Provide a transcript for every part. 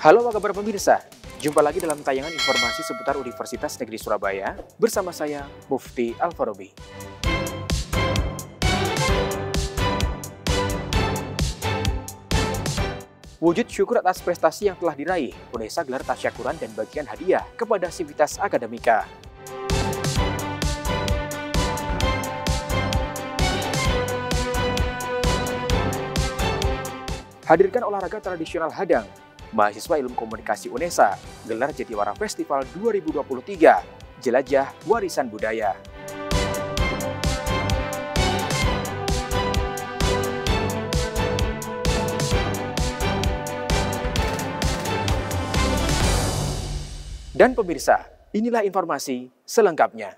Halo apa kabar pemirsa, jumpa lagi dalam tayangan informasi seputar Universitas Negeri Surabaya bersama saya Mufti Al-Farabi. Wujud syukur atas prestasi yang telah diraih, UNESA gelar tasyakuran dan bagian hadiah kepada Sivitas Akademika. Hadirkan olahraga tradisional Hadang, mahasiswa Ilmu Komunikasi UNESA gelar Jatiwara Festival 2023, Jelajah Warisan Budaya. Dan pemirsa, inilah informasi selengkapnya.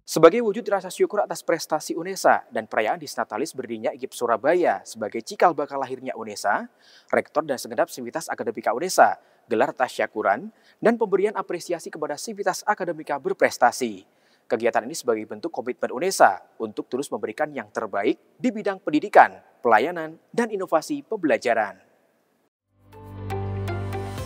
Sebagai wujud rasa syukur atas prestasi UNESA dan perayaan Disnatalis berdirinya IKIP Surabaya sebagai cikal bakal lahirnya UNESA, Rektor dan segenap Sivitas Akademika UNESA gelar tasyakuran dan pemberian apresiasi kepada Sivitas Akademika berprestasi. Kegiatan ini sebagai bentuk komitmen UNESA untuk terus memberikan yang terbaik di bidang pendidikan, pelayanan, dan inovasi pembelajaran.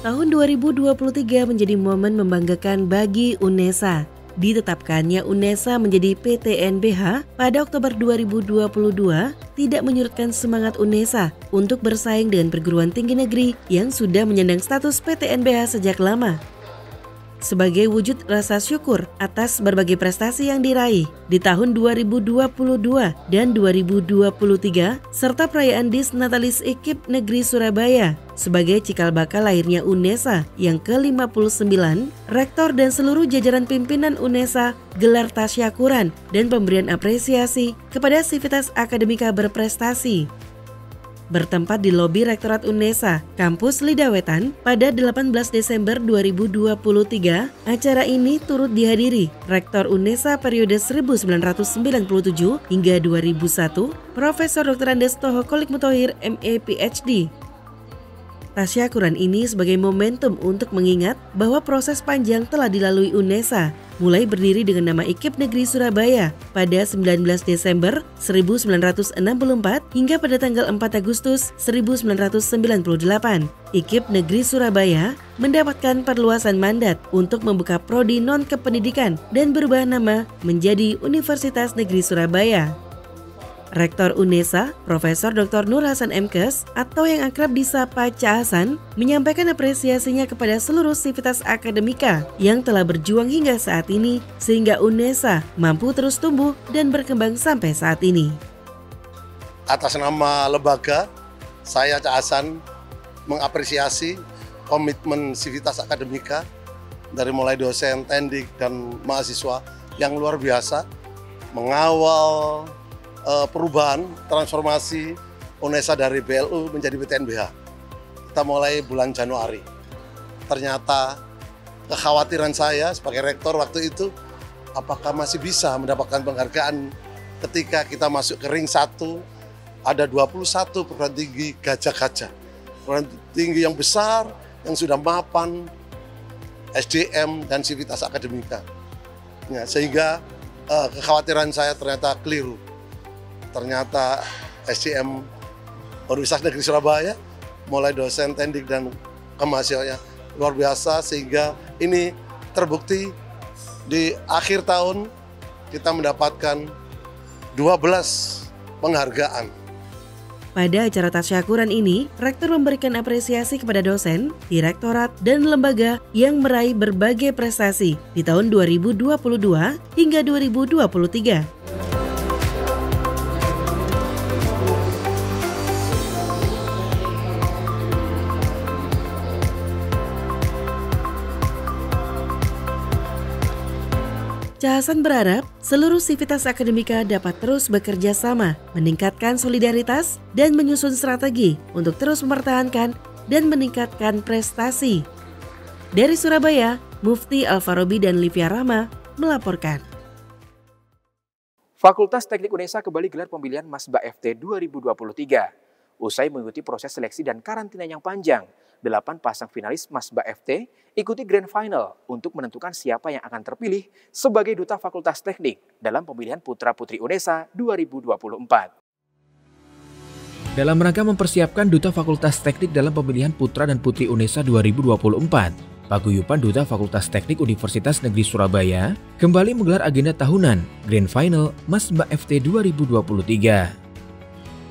Tahun 2023 menjadi momen membanggakan bagi UNESA. Ditetapkannya UNESA menjadi PTNBH pada Oktober 2022 tidak menyurutkan semangat UNESA untuk bersaing dengan perguruan tinggi negeri yang sudah menyandang status PTNBH sejak lama. Sebagai wujud rasa syukur atas berbagai prestasi yang diraih di tahun 2022 dan 2023 serta perayaan Disnatalis IKIP Negeri Surabaya sebagai cikal bakal lahirnya UNESA yang ke-59, Rektor dan seluruh jajaran pimpinan UNESA gelar tasyakuran dan pemberian apresiasi kepada Sivitas Akademika berprestasi. Bertempat di lobi Rektorat UNESA, Kampus Lidawetan pada 18 Desember 2023, acara ini turut dihadiri Rektor UNESA periode 1997 hingga 2001, Profesor Dr. Andes Toho Kolik Mutohir, MA PhD. Tasyakuran ini sebagai momentum untuk mengingat bahwa proses panjang telah dilalui UNESA, mulai berdiri dengan nama IKIP Negeri Surabaya pada 19 Desember 1964 hingga pada tanggal 4 Agustus 1998. IKIP Negeri Surabaya mendapatkan perluasan mandat untuk membuka prodi non-kependidikan dan berubah nama menjadi Universitas Negeri Surabaya. Rektor UNESA, Profesor Dr. Nur Hasan MKes atau yang akrab disapa Cak Hasan, menyampaikan apresiasinya kepada seluruh Sivitas Akademika yang telah berjuang hingga saat ini sehingga UNESA mampu terus tumbuh dan berkembang sampai saat ini. Atas nama lembaga, saya Cak Hasan mengapresiasi komitmen Sivitas Akademika dari mulai dosen, tendik, dan mahasiswa yang luar biasa mengawal perubahan transformasi UNESA dari BLU menjadi PTNBH. Kita mulai bulan Januari. Ternyata kekhawatiran saya sebagai rektor waktu itu, apakah masih bisa mendapatkan penghargaan ketika kita masuk ke ring 1, ada 21 perguruan tinggi gajah-gajah. Perguruan tinggi yang besar, yang sudah mapan, SDM dan Sivitas Akademika. Ya, sehingga kekhawatiran saya ternyata keliru. Ternyata SDM Universitas Negeri Surabaya, mulai dosen, tendik, dan kemahasiswaannya luar biasa, sehingga ini terbukti di akhir tahun kita mendapatkan 12 penghargaan. Pada acara tasyakuran ini, Rektor memberikan apresiasi kepada dosen, direktorat, dan lembaga yang meraih berbagai prestasi di tahun 2022 hingga 2023. Cak Hasan berharap seluruh Sivitas Akademika dapat terus bekerja sama, meningkatkan solidaritas, dan menyusun strategi untuk terus mempertahankan dan meningkatkan prestasi. Dari Surabaya, Mufti Al-Farabi dan Livia Rahma melaporkan. Fakultas Teknik UNESA kembali gelar pemilihan Masba FT 2023. Usai mengikuti proses seleksi dan karantina yang panjang, 8 pasang finalis Masba FT ikuti Grand Final untuk menentukan siapa yang akan terpilih sebagai Duta Fakultas Teknik dalam pemilihan Putra-Putri UNESA 2024. Dalam rangka mempersiapkan Duta Fakultas Teknik dalam pemilihan Putra dan Putri UNESA 2024, Paguyuban Duta Fakultas Teknik Universitas Negeri Surabaya kembali menggelar agenda tahunan Grand Final Masba FT 2023.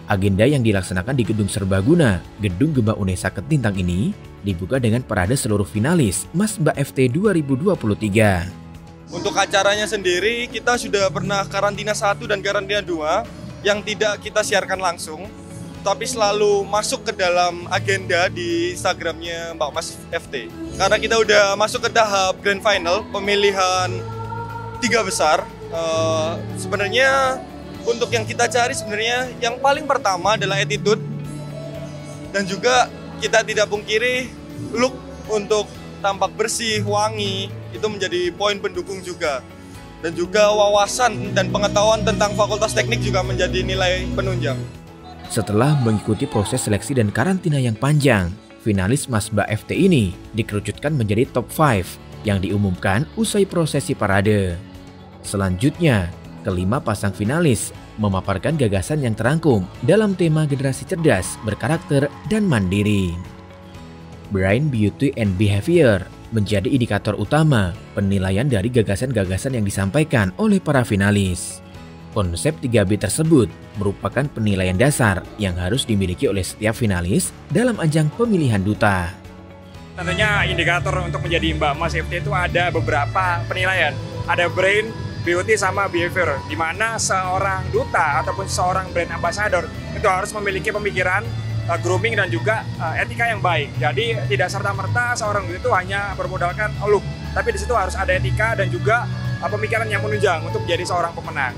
Agenda yang dilaksanakan di Gedung Serbaguna, Gedung Gemba UNESA Ketintang ini dibuka dengan parade seluruh finalis Masba FT 2023. Untuk acaranya sendiri kita sudah pernah karantina 1 dan karantina 2 yang tidak kita siarkan langsung, tapi selalu masuk ke dalam agenda di Instagramnya Mbak Mas FT. Karena kita udah masuk ke tahap Grand Final, pemilihan 3 besar, sebenarnya untuk yang kita cari sebenarnya yang paling pertama adalah attitude, dan juga kita tidak pungkiri look untuk tampak bersih, wangi, itu menjadi poin pendukung juga. Dan juga wawasan dan pengetahuan tentang Fakultas Teknik juga menjadi nilai penunjang. Setelah mengikuti proses seleksi dan karantina yang panjang, finalis Masba FT ini dikerucutkan menjadi top 5 yang diumumkan usai prosesi parade. Selanjutnya, kelima pasang finalis memaparkan gagasan yang terangkum dalam tema generasi cerdas, berkarakter, dan mandiri. Brain, Beauty, and Behavior menjadi indikator utama penilaian dari gagasan-gagasan yang disampaikan oleh para finalis. Konsep 3B tersebut merupakan penilaian dasar yang harus dimiliki oleh setiap finalis dalam ajang pemilihan duta. Tentunya indikator untuk menjadi Mbak Mas FT itu ada beberapa penilaian. Ada Brain, Beauty, sama Behavior, di mana seorang duta ataupun seorang brand ambassador itu harus memiliki pemikiran grooming dan juga etika yang baik. Jadi tidak serta-merta seorang duta itu hanya bermodalkan look, tapi di situ harus ada etika dan juga pemikiran yang menunjang untuk menjadi seorang pemenang.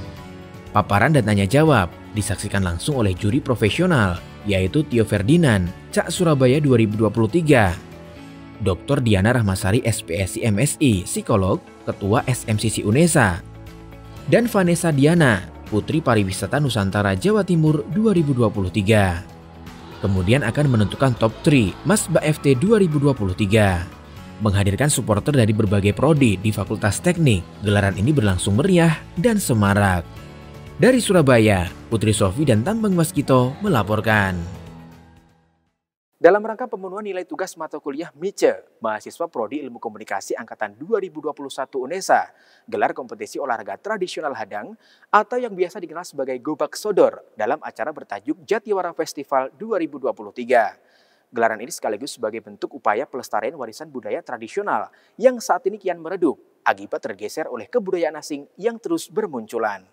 Paparan dan tanya jawab disaksikan langsung oleh juri profesional, yaitu Tio Ferdinand, CAK Surabaya 2023, Dr. Diana Rahmasari SPSI MSI, Psikolog, Ketua SMCC UNESA, dan Vanessa Diana, Putri Pariwisata Nusantara Jawa Timur 2023. Kemudian akan menentukan top 3 Masba FT 2023. Menghadirkan supporter dari berbagai prodi di Fakultas Teknik, gelaran ini berlangsung meriah dan semarak. Dari Surabaya, Putri Sofi dan Tambang Waskito melaporkan. Dalam rangka pemenuhan nilai tugas mata kuliah MICE, mahasiswa Prodi Ilmu Komunikasi Angkatan 2021 UNESA gelar kompetisi olahraga tradisional Hadang atau yang biasa dikenal sebagai Gobak Sodor dalam acara bertajuk Jatiwara Festival 2023. Gelaran ini sekaligus sebagai bentuk upaya pelestarian warisan budaya tradisional yang saat ini kian meredup akibat tergeser oleh kebudayaan asing yang terus bermunculan.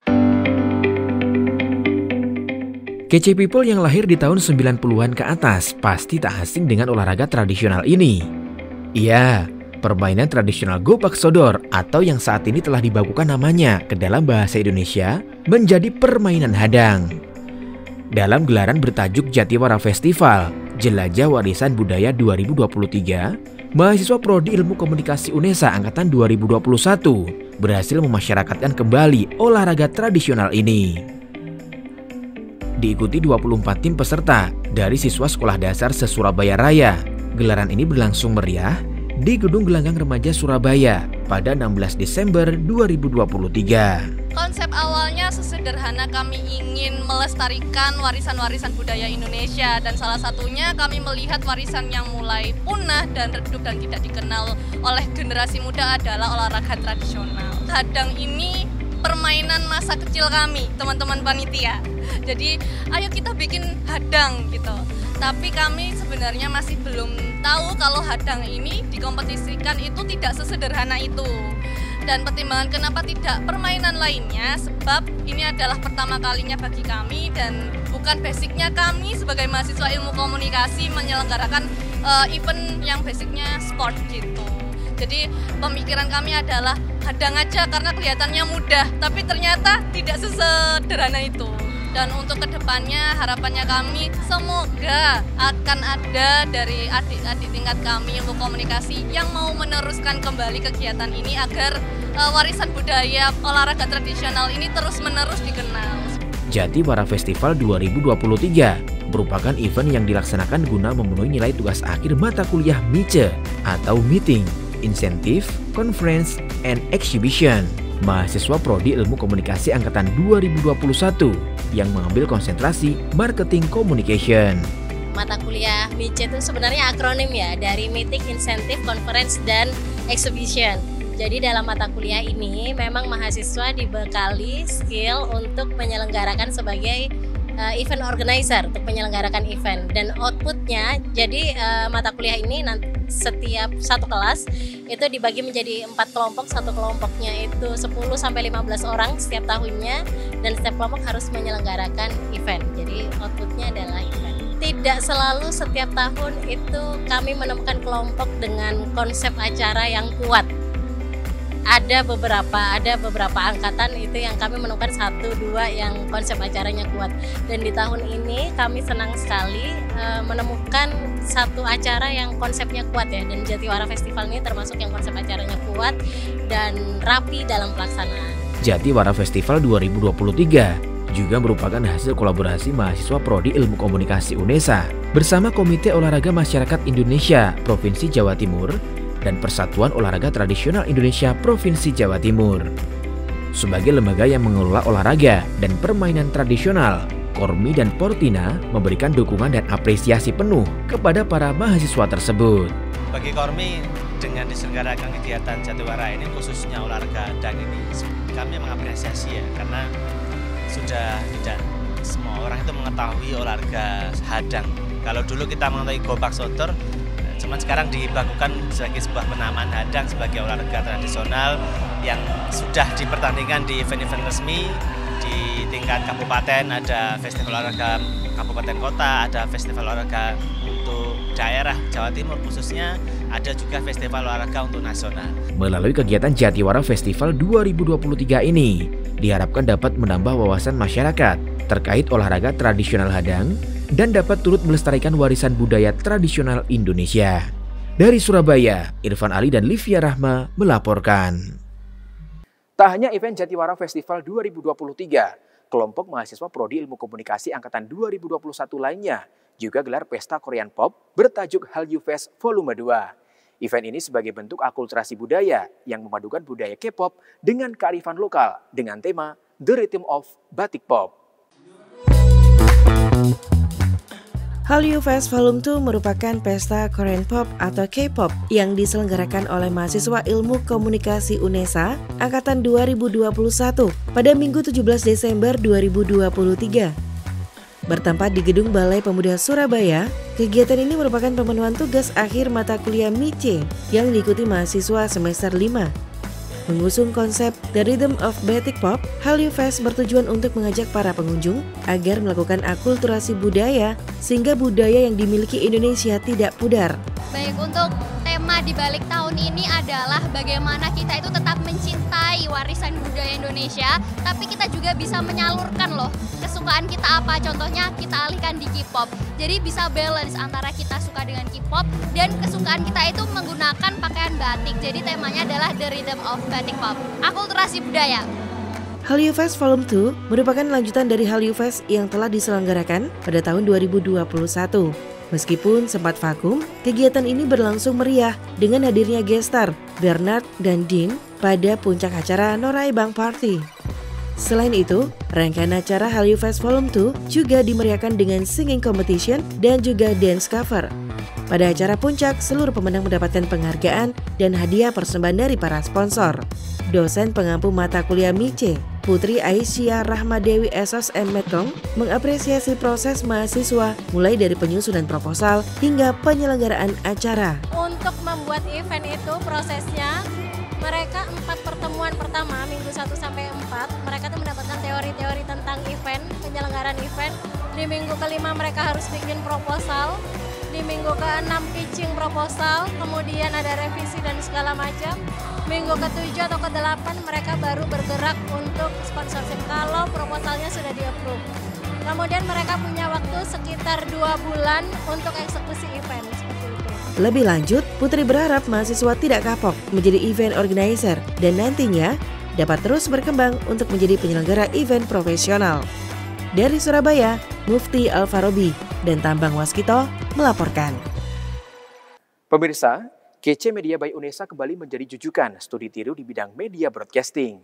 Kece people yang lahir di tahun 90-an ke atas pasti tak asing dengan olahraga tradisional ini. Iya, permainan tradisional Gobak Sodor atau yang saat ini telah dibakukan namanya ke dalam bahasa Indonesia menjadi permainan Hadang. Dalam gelaran bertajuk Jatiwara Festival, Jelajah Warisan Budaya 2023, mahasiswa Prodi Ilmu Komunikasi UNESA Angkatan 2021 berhasil memasyarakatkan kembali olahraga tradisional ini. Diikuti 24 tim peserta dari siswa sekolah dasar se-Surabaya Raya. Gelaran ini berlangsung meriah di Gedung Gelanggang Remaja Surabaya pada 16 Desember 2023. Konsep awalnya sesederhana, kami ingin melestarikan warisan-warisan budaya Indonesia, dan salah satunya kami melihat warisan yang mulai punah dan redup dan tidak dikenal oleh generasi muda adalah olahraga tradisional. Hadang ini permainan masa kecil kami, teman-teman panitia. Jadi ayo kita bikin hadang gitu. Tapi kami sebenarnya masih belum tahu kalau hadang ini dikompetisikan itu tidak sesederhana itu. Dan pertimbangan kenapa tidak permainan lainnya, sebab ini adalah pertama kalinya bagi kami dan bukan basicnya kami sebagai mahasiswa ilmu komunikasi menyelenggarakan event yang basicnya sport gitu. Jadi pemikiran kami adalah hadang aja karena kelihatannya mudah, tapi ternyata tidak sesederhana itu. Dan untuk kedepannya harapannya kami semoga akan ada dari adik-adik tingkat kami ilmu komunikasi yang mau meneruskan kembali kegiatan ini agar warisan budaya olahraga tradisional ini terus-menerus dikenal. Jatiwara Festival 2023 merupakan event yang dilaksanakan guna memenuhi nilai tugas akhir mata kuliah MICE atau Meeting, Incentive, Conference, and Exhibition. Mahasiswa Prodi Ilmu Komunikasi Angkatan 2021 yang mengambil konsentrasi Marketing Communication. Mata kuliah MICE itu sebenarnya akronim ya dari Meeting, Incentive, Conference, dan Exhibition. Jadi dalam mata kuliah ini memang mahasiswa dibekali skill untuk menyelenggarakan sebagai event organizer, untuk menyelenggarakan event. Dan outputnya, jadi mata kuliah ini nanti setiap satu kelas itu dibagi menjadi 4 kelompok. Satu kelompoknya itu 10-15 orang setiap tahunnya, dan setiap kelompok harus menyelenggarakan event. Jadi outputnya adalah event. Tidak selalu setiap tahun itu kami menemukan kelompok dengan konsep acara yang kuat. Ada beberapa angkatan itu yang kami menemukan 1-2 yang konsep acaranya kuat. Dan di tahun ini kami senang sekali menemukan satu acara yang konsepnya kuat ya. Dan Jatiwara Festival ini termasuk yang konsep acaranya kuat dan rapi dalam pelaksanaan. Jatiwara Festival 2023 juga merupakan hasil kolaborasi mahasiswa Prodi Ilmu Komunikasi UNESA bersama Komite Olahraga Masyarakat Indonesia Provinsi Jawa Timur dan Persatuan Olahraga Tradisional Indonesia Provinsi Jawa Timur. Sebagai lembaga yang mengelola olahraga dan permainan tradisional, Kormi dan Portina memberikan dukungan dan apresiasi penuh kepada para mahasiswa tersebut. Bagi Kormi, dengan diselenggarakan kegiatan Jatiwara ini, khususnya olahraga dan ini, kami mengapresiasi ya, karena sudah tidak semua orang itu mengetahui olahraga hadang. Kalau dulu kita mengetahui gobak sotor, cuman sekarang dibakukan sebagai sebuah penamaan hadang sebagai olahraga tradisional yang sudah dipertandingkan di event-event resmi di tingkat kabupaten. Ada festival olahraga kabupaten kota, ada festival olahraga untuk daerah Jawa Timur khususnya, ada juga festival olahraga untuk nasional. Melalui kegiatan Jatiwara Festival 2023 ini, diharapkan dapat menambah wawasan masyarakat terkait olahraga tradisional hadang dan dapat turut melestarikan warisan budaya tradisional Indonesia. Dari Surabaya, Irfan Ali dan Livia Rahma melaporkan. Tak hanya event Jatiwara Festival 2023, kelompok mahasiswa Prodi Ilmu Komunikasi Angkatan 2021 lainnya juga gelar pesta Korean Pop bertajuk Hallyu Fest Volume 2. Event ini sebagai bentuk akulturasi budaya yang memadukan budaya K-pop dengan kearifan lokal dengan tema The Rhythm of Batik Pop. Hallyu Fest Volume 2 merupakan pesta Korean Pop atau K-pop yang diselenggarakan oleh mahasiswa Ilmu Komunikasi UNESA Angkatan 2021 pada Minggu 17 Desember 2023. Bertempat di Gedung Balai Pemuda Surabaya, kegiatan ini merupakan pemenuhan tugas akhir mata kuliah MICE yang diikuti mahasiswa semester 5. Mengusung konsep The Rhythm of Batik Pop, Hallyu Fest bertujuan untuk mengajak para pengunjung agar melakukan akulturasi budaya sehingga budaya yang dimiliki Indonesia tidak pudar. Baik, untuk tema di balik tahun ini adalah bagaimana kita itu tetap mencintai warisan budaya Indonesia, tapi kita juga bisa menyalurkan loh kesukaan kita apa, contohnya kita alihkan di K-pop. Jadi bisa balance antara kita suka dengan K-pop dan kesukaan kita itu menggunakan pakaian batik. Jadi temanya adalah The Rhythm of Batik Pop, akulturasi budaya. Hallyu Fest Volume 2 merupakan lanjutan dari Hallyu Fest yang telah diselenggarakan pada tahun 2021. Meskipun sempat vakum, kegiatan ini berlangsung meriah dengan hadirnya guest star Bernard dan Dean pada puncak acara Noraebang Party. Selain itu, rangkaian acara Hallyu Fest Volume 2 juga dimeriahkan dengan singing competition dan juga dance cover. Pada acara puncak, seluruh pemenang mendapatkan penghargaan dan hadiah persembahan dari para sponsor. Dosen pengampu mata kuliah MICE, Putri Aisyah Rahmadewi Esos M. Metong, mengapresiasi proses mahasiswa mulai dari penyusunan proposal hingga penyelenggaraan acara. Untuk membuat event itu prosesnya, mereka 4 pertemuan pertama, minggu 1 sampai 4, mereka tuh mendapatkan teori-teori tentang event, penyelenggaraan event. Di minggu kelima mereka harus bikin proposal. Di minggu ke-6 pitching proposal, kemudian ada revisi dan segala macam. Minggu ke-7 atau ke-8 mereka baru bergerak untuk sponsorship kalau proposalnya sudah di-approve. Kemudian mereka punya waktu sekitar 2 bulan untuk eksekusi event seperti itu. Lebih lanjut, Putri berharap mahasiswa tidak kapok menjadi event organizer dan nantinya dapat terus berkembang untuk menjadi penyelenggara event profesional. Dari Surabaya, Mufti Alfarobi, dan Tambang Waskito melaporkan. Pemirsa, KC Media by UNESA kembali menjadi jujukan studi tiru di bidang media broadcasting.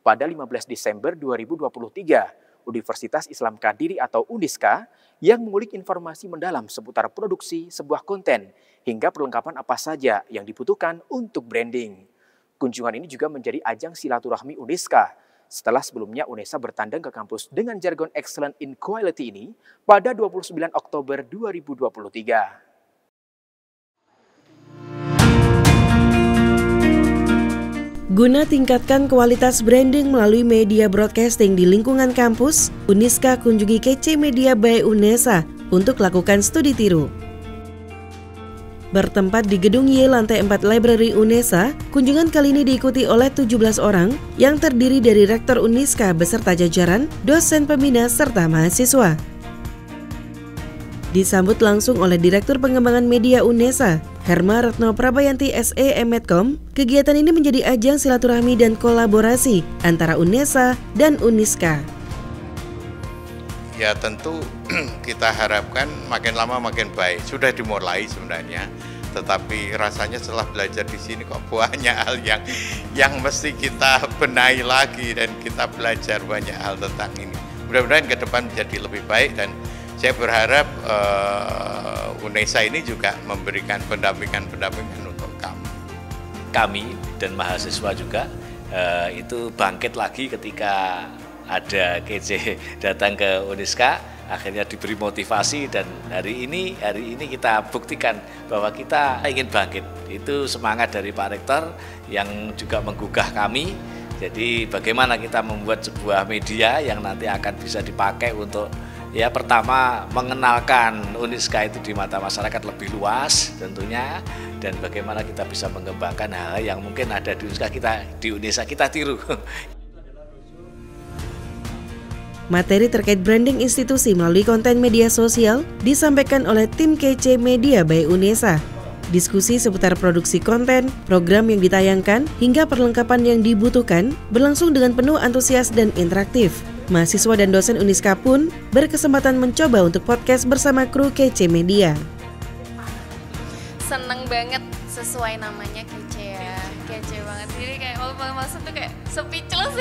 Pada 15 Desember 2023, Universitas Islam Kadiri atau UNISKA yang mengulik informasi mendalam seputar produksi sebuah konten hingga perlengkapan apa saja yang dibutuhkan untuk branding. Kunjungan ini juga menjadi ajang silaturahmi UNISKA setelah sebelumnya UNESA bertandang ke kampus dengan jargon Excellent in Quality ini pada 29 Oktober 2023. Guna tingkatkan kualitas branding melalui media broadcasting di lingkungan kampus, UNISKA kunjungi KC Media by UNESA untuk lakukan studi tiru. Bertempat di Gedung Y lantai 4 Library UNESA, kunjungan kali ini diikuti oleh 17 orang yang terdiri dari Rektor UNISKA beserta jajaran, dosen pembina, serta mahasiswa. Disambut langsung oleh Direktur Pengembangan Media UNESA, Herma Retno Prabayanti SE Medcom, kegiatan ini menjadi ajang silaturahmi dan kolaborasi antara UNESA dan UNISKA. Ya tentu kita harapkan makin lama makin baik. Sudah dimulai sebenarnya, tetapi rasanya setelah belajar di sini kok banyak hal yang mesti kita benahi lagi dan kita belajar banyak hal tentang ini. Mudah-mudahan ke depan menjadi lebih baik dan saya berharap UNESA ini juga memberikan pendampingan untuk kami dan mahasiswa juga itu bangkit lagi ketika ada KC datang ke UNISKA, akhirnya diberi motivasi dan hari ini kita buktikan bahwa kita ingin bangkit. Itu semangat dari Pak Rektor yang juga menggugah kami. Jadi bagaimana kita membuat sebuah media yang nanti akan bisa dipakai untuk ya pertama mengenalkan UNISKA itu di mata masyarakat lebih luas tentunya, dan bagaimana kita bisa mengembangkan hal yang mungkin ada di UNISKA kita tiru. Materi terkait branding institusi melalui konten media sosial disampaikan oleh tim KC Media by UNESA. Diskusi seputar produksi konten, program yang ditayangkan, hingga perlengkapan yang dibutuhkan berlangsung dengan penuh antusias dan interaktif. Mahasiswa dan dosen UNISKA pun berkesempatan mencoba untuk podcast bersama kru KC Media. Seneng banget, sesuai namanya kece ya, kece banget. Jadi kayak masuk tuh kayak speechless.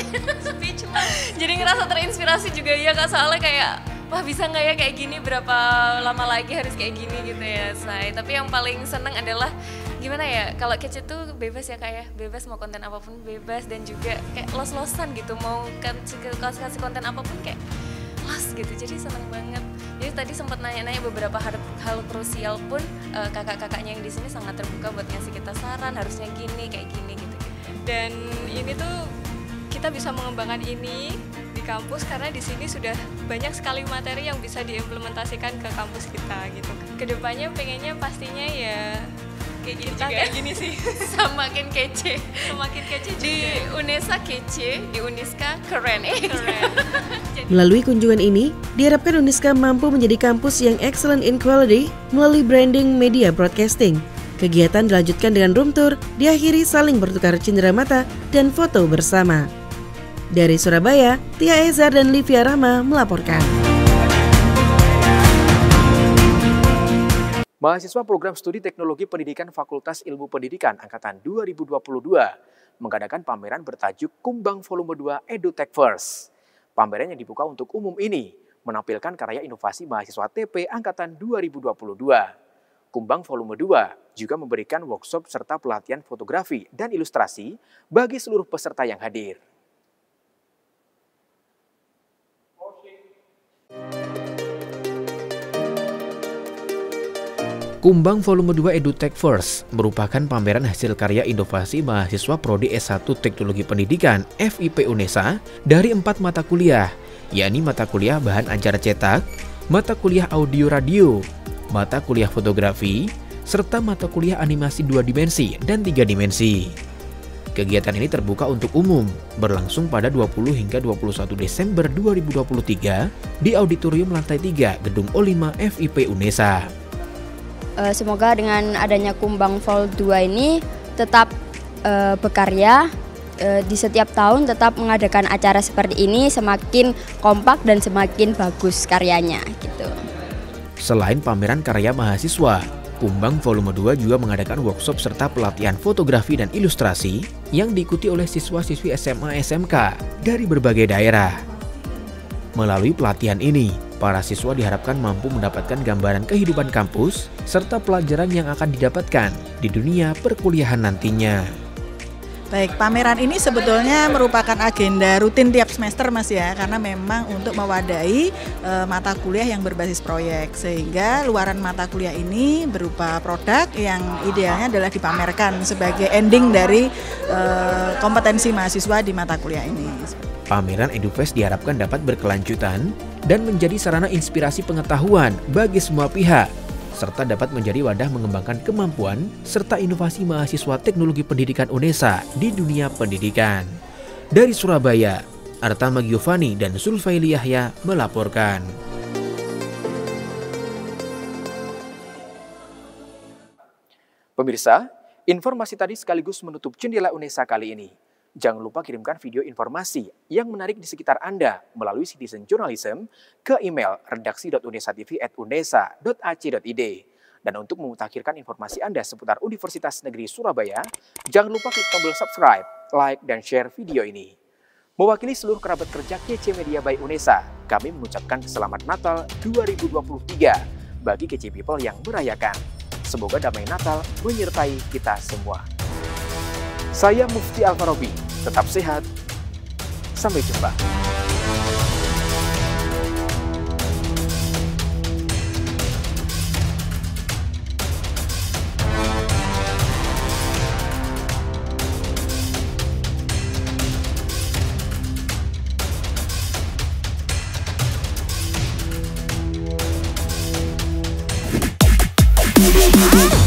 Jadi ngerasa terinspirasi juga ya Kak, soalnya kayak wah bisa nggak ya kayak gini, berapa lama lagi harus kayak gini gitu ya say. Tapi yang paling seneng adalah gimana ya, kalau kece tuh bebas ya Kak ya, bebas mau konten apapun bebas, dan juga kayak los-losan gitu, mau kasih konten apapun kayak los gitu, jadi seneng banget. Jadi tadi sempat nanya-nanya beberapa hal krusial pun kakak-kakaknya yang di sini sangat terbuka buat ngasih kita saran, harusnya gini, kayak gini gitu. Dan ini tuh kita bisa mengembangkan ini di kampus karena di sini sudah banyak sekali materi yang bisa diimplementasikan ke kampus kita gitu. Kedepannya pengennya pastinya ya kayak gini juga. Kayak gini sih. Semakin kece. Semakin kece juga. Di UNESA kece, di UNISKA keren. Keren. Melalui kunjungan ini, diharapkan UNISKA mampu menjadi kampus yang excellent in quality melalui branding media broadcasting. Kegiatan dilanjutkan dengan room tour, diakhiri saling bertukar cindera mata dan foto bersama. Dari Surabaya, Tia Ezar dan Livia Rahma melaporkan. Mahasiswa Program Studi Teknologi Pendidikan Fakultas Ilmu Pendidikan Angkatan 2022 mengadakan pameran bertajuk Kumbang Volume 2 EduTech First. Pameran yang dibuka untuk umum ini menampilkan karya inovasi mahasiswa TP Angkatan 2022. Kumbang Volume 2 juga memberikan workshop serta pelatihan fotografi dan ilustrasi bagi seluruh peserta yang hadir. Kumbang Volume 2 EduTech First merupakan pameran hasil karya inovasi mahasiswa Prodi S1 Teknologi Pendidikan FIP UNESA dari 4 mata kuliah, yakni mata kuliah Bahan Ajar Cetak, mata kuliah Audio Radio, mata kuliah Fotografi, serta mata kuliah Animasi 2 dimensi dan 3 dimensi. Kegiatan ini terbuka untuk umum, berlangsung pada 20 hingga 21 Desember 2023 di Auditorium Lantai 3 Gedung O5 FIP UNESA. Semoga dengan adanya Kumbang Vol 2 ini tetap berkarya, di setiap tahun tetap mengadakan acara seperti ini, semakin kompak dan semakin bagus karyanya gitu. Selain pameran karya mahasiswa, Kumbang Volume 2 juga mengadakan workshop serta pelatihan fotografi dan ilustrasi yang diikuti oleh siswa-siswi SMA SMK dari berbagai daerah. Melalui pelatihan ini, para siswa diharapkan mampu mendapatkan gambaran kehidupan kampus serta pelajaran yang akan didapatkan di dunia perkuliahan nantinya. Baik, pameran ini sebetulnya merupakan agenda rutin tiap semester Mas ya, karena memang untuk mewadahi mata kuliah yang berbasis proyek, sehingga luaran mata kuliah ini berupa produk yang idealnya adalah dipamerkan sebagai ending dari kompetensi mahasiswa di mata kuliah ini. Pameran EduFest diharapkan dapat berkelanjutan dan menjadi sarana inspirasi pengetahuan bagi semua pihak, serta dapat menjadi wadah mengembangkan kemampuan serta inovasi mahasiswa teknologi pendidikan UNESA di dunia pendidikan. Dari Surabaya, Artama Giovanni dan Zulfaili Yahya melaporkan. Pemirsa, informasi tadi sekaligus menutup jendela UNESA kali ini. Jangan lupa kirimkan video informasi yang menarik di sekitar Anda melalui Citizen Journalism ke email redaksi.unesatv@unesa.ac.id. Dan untuk memutakhirkan informasi Anda seputar Universitas Negeri Surabaya, jangan lupa klik tombol subscribe, like, dan share video ini. Mewakili seluruh kerabat kerja KC Media by UNESA, kami mengucapkan Selamat Natal 2023 bagi KC People yang merayakan. Semoga damai Natal menyertai kita semua. Saya Mufti Alfarobi, tetap sehat, sampai jumpa. Ah!